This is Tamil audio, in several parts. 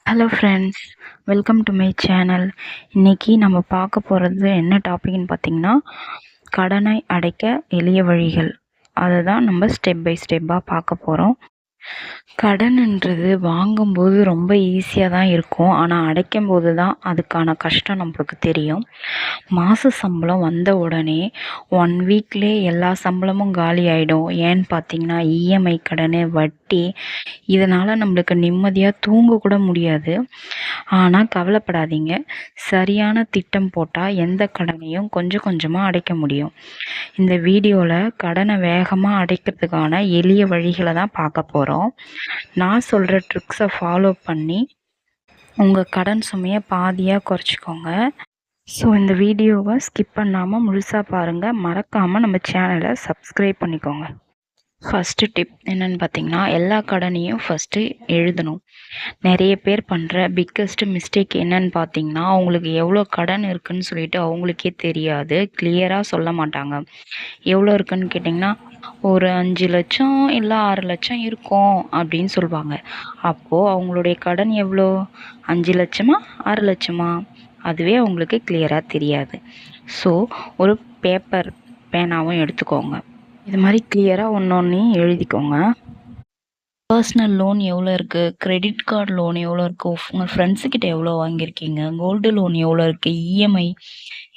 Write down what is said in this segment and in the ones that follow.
Hello friends, welcome to my channel. இன்றைக்கி நம்ம பார்க்க போகிறது என்ன டாபிக்னு பார்த்திங்கன்னா, கடனை அடைக்க எளிய வழிகள். அதை தான் நம்ம ஸ்டெப் பை ஸ்டெப்பாக பார்க்க போகிறோம். கடன்ன்றது வாங்கும்போது ரொம்ப ஈஸியாக தான் இருக்கும், ஆனால் அடைக்கும்போது தான் அதுக்கான கஷ்டம் நம்மளுக்கு தெரியும். மாத சம்பளம் வந்த உடனே 1 வீக்லேயே எல்லா சம்பளமும் காலி ஆகிடும். ஏன்னு பார்த்தீங்கன்னா, இஎம்ஐ கடன், வட்டி, இதனால் நம்மளுக்கு நிம்மதியாக தூங்க கூட முடியாது. ஆனால் கவலைப்படாதீங்க, சரியான திட்டம் போட்டால் எந்த கடனையும் கொஞ்சம் கொஞ்சமாக அடைக்க முடியும். இந்த வீடியோவில் கடனை வேகமாக அடைக்கிறதுக்கான எளிய வழிகளை தான் பார்க்க போகிறோம். நான் சொல்கிற ட்ரிக்ஸை ஃபாலோ பண்ணி உங்கள் கடன் சுமையை பாதியாக குறைச்சிக்கோங்க. ஸோ இந்த வீடியோவை ஸ்கிப் பண்ணாமல் முழுசாக பாருங்கள். மறக்காமல் நம்ம சேனலை சப்ஸ்கிரைப் பண்ணிக்கோங்க. ஃபஸ்ட்டு டிப் என்னென்னு பார்த்தீங்கன்னா, எல்லா கடனையும் ஃபஸ்ட்டு எழுதணும். நிறைய பேர் பண்ணுற பிக்கஸ்ட்டு மிஸ்டேக் என்னன்னு பார்த்தீங்கன்னா, அவங்களுக்கு எவ்வளோ கடன் இருக்குதுன்னு சொல்லிட்டு அவங்களுக்கே தெரியாது. கிளியராக சொல்ல மாட்டாங்க. எவ்வளோ இருக்குதுன்னு கேட்டிங்கன்னா, ஒரு 5 லட்சம் இல்லை 6 லட்சம் இருக்கும் அப்படின்னு சொல்லுவாங்க. அப்போது அவங்களுடைய கடன் எவ்வளோ? 5 லட்சமா 6 லட்சமா? அதுவே அவங்களுக்கு கிளியராக தெரியாது. ஸோ ஒரு பேப்பர் பேனாவும் எடுத்துக்கோங்க. இது மாதிரி கிளியராக ஒன்றொன்றையும் எழுதிக்கோங்க. பர்சனல் லோன் எவ்வளோ இருக்குது, கிரெடிட் கார்டு லோன் எவ்வளோ இருக்குது, உங்கள் ஃப்ரெண்ட்ஸுக்கிட்ட எவ்வளோ வாங்கியிருக்கீங்க, கோல்டு லோன் எவ்வளோ இருக்குது, இஎம்ஐ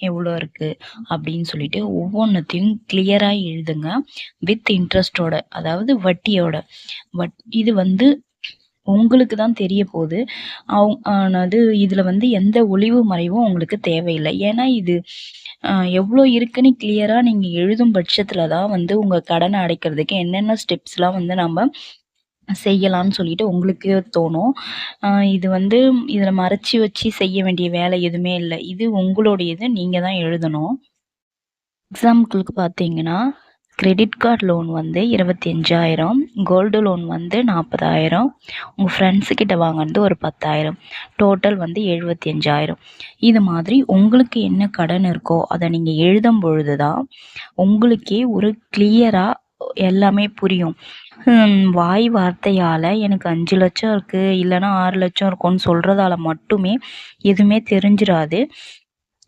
எவ்வளோ இருக்குது அப்படின்னு சொல்லிட்டு ஒவ்வொன்றத்தையும் கிளியராக எழுதுங்க. வித் இன்ட்ரெஸ்ட்டோட, அதாவது வட்டியோட. இது உங்களுக்கு தான் தெரிய போகுது. அது இதில் எந்த ஒளிவு மறைவும் உங்களுக்கு தேவையில்லை. ஏன்னா இது எவ்வளோ இருக்குன்னு கிளியராக நீங்கள் எழுதும் பட்சத்தில் தான் உங்கள் கடனை அடைக்கிறதுக்கு என்னென்ன ஸ்டெப்ஸ்லாம் நம்ம செய்யலான்னு சொல்லிட்டு உங்களுக்கு தோணும். இது இதில் மறைச்சி வச்சு செய்ய வேண்டிய வேலை எதுவுமே இல்லை. இது உங்களுடையது, நீங்கள் தான் எழுதணும். எக்ஸாம்பிளுக்கு பார்த்தீங்கன்னா, credit card loan 25,000, gold loan 40,000, உங்கள் ஃப்ரெண்ட்ஸுக்கிட்ட வாங்கினது ஒரு 10,000, டோட்டல் 75,000. இது மாதிரி உங்களுக்கு என்ன கடன் இருக்கோ அதை நீங்கள் எழுதும் பொழுது தான் உங்களுக்கே ஒரு கிளியராக எல்லாமே புரியும். வாய் வார்த்தையால் எனக்கு 5 லட்சம் இருக்குது இல்லைன்னா 6 லட்சம் இருக்கும்னு சொல்கிறதால மட்டுமே எதுவுமே தெரிஞ்சிடாது.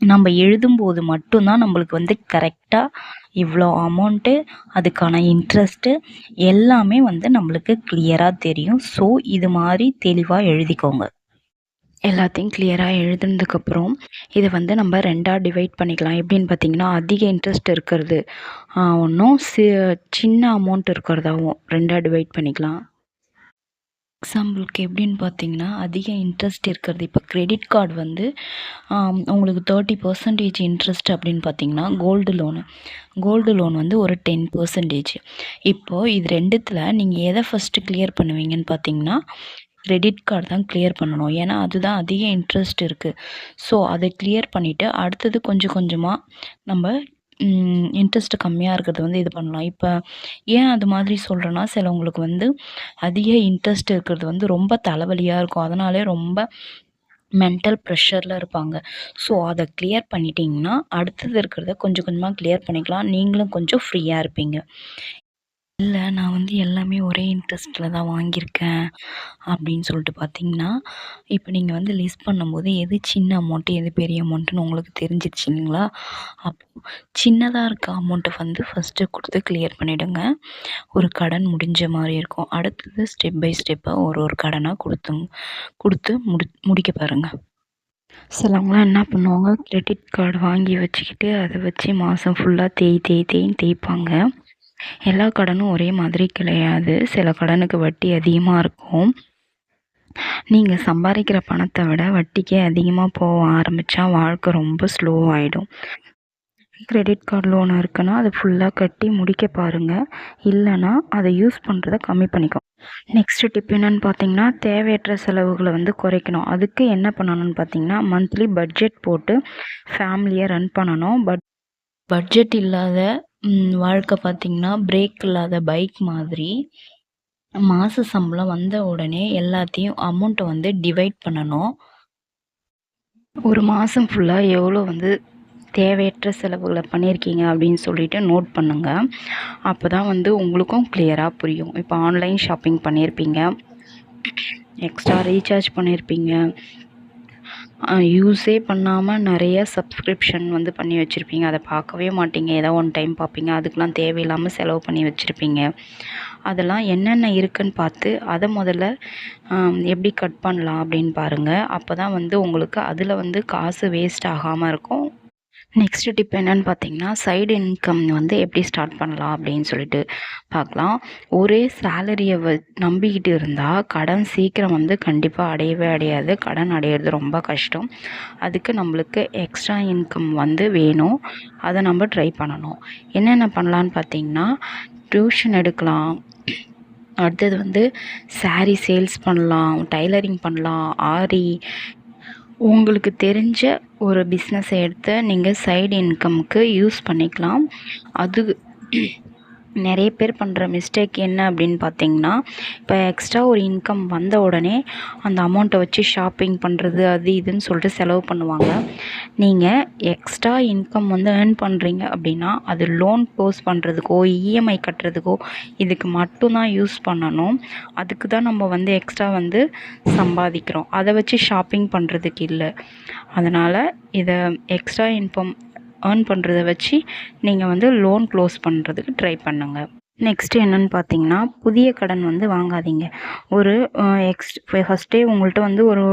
நம்ம எழுதும்போது மட்டும்தான் நம்மளுக்கு கரெக்டாக இவ்வளோ அமௌண்ட்டு, அதுக்கான இன்ட்ரெஸ்ட்டு எல்லாமே நம்மளுக்கு கிளியராக தெரியும். ஸோ இது மாதிரி தெளிவாக எழுதிக்கோங்க. எல்லாத்தையும் கிளியராக எழுதுனதுக்கப்புறம் இதை நம்ம 2ஆக டிவைட் பண்ணிக்கலாம். எப்படின்னு பார்த்தீங்கன்னா, அதிக இன்ட்ரெஸ்ட் இருக்கிறது ஒன்றும் சின்ன அமௌண்ட் இருக்கிறதாவும் 2ஆக டிவைட் பண்ணிக்கலாம். எக்ஸாம்பிளுக்கு எப்படின்னு பார்த்தீங்கன்னா, அதிக இன்ட்ரெஸ்ட் இருக்கிறது, இப்போ கிரெடிட் கார்டு உங்களுக்கு 30% இன்ட்ரெஸ்ட் அப்படின்னு பார்த்தீங்கன்னா, கோல்டு லோன் ஒரு 10%. இப்போது இது ரெண்டுத்தில் நீங்கள் எதை ஃபஸ்ட்டு கிளியர் பண்ணுவீங்கன்னு பார்த்தீங்கன்னா, கிரெடிட் கார்டு தான் கிளியர் பண்ணணும். ஏன்னா அதுதான் அதிக இன்ட்ரெஸ்ட் இருக்குது. ஸோ அதை கிளியர் பண்ணிவிட்டு அடுத்தது கொஞ்சம் கொஞ்சமாக நம்ம இன்ட்ரெஸ்ட் கம்மியாக இருக்கிறது இது பண்ணலாம். இப்போ ஏன் அது மாதிரி சொல்கிறேன்னா, சிலவங்களுக்கு அதிக இன்ட்ரெஸ்ட் இருக்கிறது ரொம்ப தலைவலியாக இருக்கும். அதனாலே ரொம்ப மென்டல் ப்ரெஷரில் இருப்பாங்க. ஸோ அதை கிளியர் பண்ணிட்டீங்கன்னா அடுத்தது இருக்கிறத கொஞ்சம் கொஞ்சமாக கிளியர் பண்ணிக்கலாம். நீங்களும் கொஞ்சம் ஃப்ரீயாக இருப்பீங்க. இல்லை, நான் எல்லாமே ஒரே இன்ட்ரெஸ்ட்டில் தான் வாங்கியிருக்கேன் அப்படின்னு சொல்லிட்டு பார்த்தீங்கன்னா, இப்போ நீங்கள் லிஸ்ட் பண்ணும்போது எது சின்ன அமௌண்ட்டு, எது பெரிய அமௌண்ட்டுன்னு உங்களுக்கு தெரிஞ்சிருச்சு இல்லைங்களா? அப்போது சின்னதாக இருக்க அமௌண்ட்டை ஃபஸ்ட்டு கொடுத்து கிளியர் பண்ணிவிடுங்க. ஒரு கடன் முடிஞ்ச மாதிரி இருக்கும். அடுத்தது ஸ்டெப் பை ஸ்டெப்பாக ஒரு கடனாக கொடுத்து முடிக்க பாருங்கள். சிலவங்களாம் என்ன பண்ணுவாங்க, கிரெடிட் கார்டு வாங்கி வச்சுக்கிட்டு அதை வச்சு மாதம் ஃபுல்லாக தேய்ன்னு தேய்ப்பாங்க. எல்லா கடனும் ஒரே மாதிரி கிடையாது. சில கடனுக்கு வட்டி அதிகமாக இருக்கும். நீங்கள் சம்பாதிக்கிற பணத்தை விட வட்டிக்கே அதிகமாக போக ஆரம்பித்தா வாழ்க்கை ரொம்ப ஸ்லோவாகிடும். கிரெடிட் கார்டு லோன் இருக்குன்னா அதை ஃபுல்லாக கட்டி முடிக்க பாருங்கள். இல்லைன்னா அதை யூஸ் பண்ணுறதை கம்மி பண்ணிக்கும். நெக்ஸ்ட்டு டிப் என்னென்னு பார்த்தீங்கன்னா, தேவையற்ற செலவுகளை குறைக்கணும். அதுக்கு என்ன பண்ணணும்னு பார்த்தீங்கன்னா, மந்த்லி பட்ஜெட் போட்டு ஃபேமிலியை ரன் பண்ணணும். பட்ஜெட் இல்லாத வாழ்க்கை பார்த்தீங்கன்னா, பிரேக் இல்லாத பைக் மாதிரி. மாத சம்பளம் வந்த உடனே எல்லாத்தையும் அமௌண்ட்டை டிவைட் பண்ணணும். ஒரு மாதம் ஃபுல்லாக எவ்வளோ தேவையற்ற செலவுகளை பண்ணியிருக்கீங்க அப்படின்னு சொல்லிட்டு நோட் பண்ணுங்கள். அப்போ தான் உங்களுக்கும் கிளியராக புரியும். இப்போ ஆன்லைன் ஷாப்பிங் பண்ணியிருப்பீங்க, எக்ஸ்ட்ரா ரீசார்ஜ் பண்ணியிருப்பீங்க, யூஸே பண்ணாமல் நிறைய சப்ஸ்கிரிப்ஷன் வந்து பண்ணி வச்சுருப்பீங்க. அதை பார்க்கவே மாட்டீங்க, ஏதோ ஒன் டைம் பார்ப்பீங்க. அதுக்கெலாம் தேவையில்லாமல் செலவு பண்ணி வச்சுருப்பீங்க. அதெல்லாம் என்னென்ன இருக்குன்னு பார்த்து அதை முதல்ல எப்படி கட் பண்ணலாம் அப்படின்னு பாருங்கள். அப்போ தான் வந்து உங்களுக்கு அதில் வந்து காசு வேஸ்ட் ஆகாமல் இருக்கும். நெக்ஸ்ட்டு டிப் என்னன்னு பார்த்தீங்கன்னா, சைடு இன்கம் வந்து எப்படி ஸ்டார்ட் பண்ணலாம் அப்படின்னு சொல்லிட்டு பார்க்கலாம். ஒரே சேலரிய நம்பிக்கிட்டு இருந்தால் கடன் சீக்கிரம் வந்து கண்டிப்பாக அடையவே அடையாது. கடன் அடையிறது ரொம்ப கஷ்டம். அதுக்கு நம்மளுக்கு எக்ஸ்ட்ரா இன்கம் வந்து வேணும். அதை நம்ம ட்ரை பண்ணணும். என்னென்ன பண்ணலான்னு பார்த்தீங்கன்னா, டியூஷன் எடுக்கலாம். அடுத்தது வந்து சாரீ சேல்ஸ் பண்ணலாம், டைலரிங் பண்ணலாம், ஆரி, உங்களுக்கு தெரிஞ்ச ஒரு பிஸ்னஸை எடுத்து நீங்கள் சைடு இன்கம்க்கு யூஸ் பண்ணிக்கலாம். அது நிறைய பேர் பண்ணுற மிஸ்டேக் என்ன அப்படின்னு பார்த்தீங்கன்னா, இப்போ எக்ஸ்ட்ரா ஒரு இன்கம் வந்த உடனே அந்த அமௌண்ட்டை வச்சு ஷாப்பிங் பண்ணுறது, அது இதுன்னு சொல்லிட்டு செலவு பண்ணுவாங்க. நீங்கள் எக்ஸ்ட்ரா இன்கம் வந்து ஏர்ன் பண்ணுறீங்க அப்படின்னா, அது லோன் க்ளோஸ் பண்ணுறதுக்கோ, இஎம்ஐ கட்டுறதுக்கோ இதுக்கு மட்டும்தான் யூஸ் பண்ணணும். அதுக்கு தான் நம்ம வந்து எக்ஸ்ட்ரா வந்து சம்பாதிக்கிறோம். அதை வச்சு ஷாப்பிங் பண்ணுறதுக்கு இல்லை. அதனால் இதை எக்ஸ்ட்ரா இன்கம் ஏர்ன் பண்ணுறத வச்சு நீங்கள் வந்து லோன் க்ளோஸ் பண்ணுறதுக்கு ட்ரை பண்ணுங்கள். நெக்ஸ்ட்டு என்னென்னு பார்த்தீங்கன்னா, புதிய கடன் வந்து வாங்காதீங்க. ஒரு ஃபஸ்ட்டே உங்கள்கிட்ட வந்து ஒரு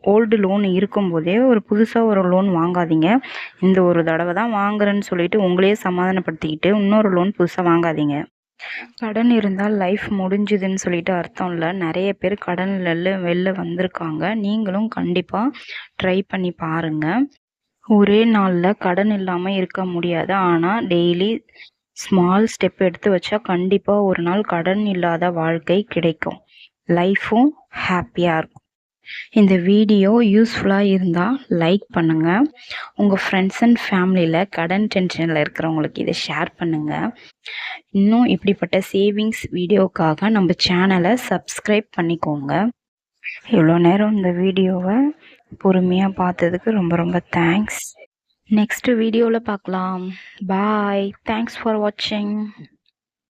ஓல்டு லோன் இருக்கும்போதே ஒரு புதுசாக ஒரு லோன் வாங்காதீங்க. இந்த ஒரு தடவை தான் வாங்குறேன்னு சொல்லிட்டு உங்களையே சமாதானப்படுத்திக்கிட்டு இன்னொரு லோன் புதுசாக வாங்காதீங்க. கடன் இருந்தால் லைஃப் முடிஞ்சுதுன்னு சொல்லிட்டு அர்த்தம் இல்லை. நிறைய பேர் கடன்ல வெளில வந்திருக்காங்க. நீங்களும் கண்டிப்பாக ட்ரை பண்ணி பாருங்கள். ஒரே நாளில் கடன் இல்லாமல் இருக்க முடியாது. ஆனால் டெய்லி ஸ்மால் ஸ்டெப் எடுத்து வச்சா கண்டிப்பாக ஒரு நாள் கடன் இல்லாத வாழ்க்கை கிடைக்கும். லைஃப்பும் ஹாப்பியாக இருக்கும். இந்த வீடியோ யூஸ்ஃபுல்லாக இருந்தால் லைக் பண்ணுங்கள். உங்கள் ஃப்ரெண்ட்ஸ் அண்ட் ஃபேமிலியில் கடன் டென்ஷனில் இருக்கிறவங்களுக்கு இதை ஷேர் பண்ணுங்கள். இன்னும் இப்படிப்பட்ட சேவிங்ஸ் வீடியோக்காக நம்ம சேனலை சப்ஸ்கிரைப் பண்ணிக்கோங்க. இவ்வளோ நேரம் இந்த வீடியோவை பொறுமையாக பார்த்ததுக்கு ரொம்ப ரொம்ப தேங்க்ஸ். நெக்ஸ்ட் வீடியோவில் பார்க்கலாம். பாய். தேங்க்ஸ் ஃபார் வாட்சிங்.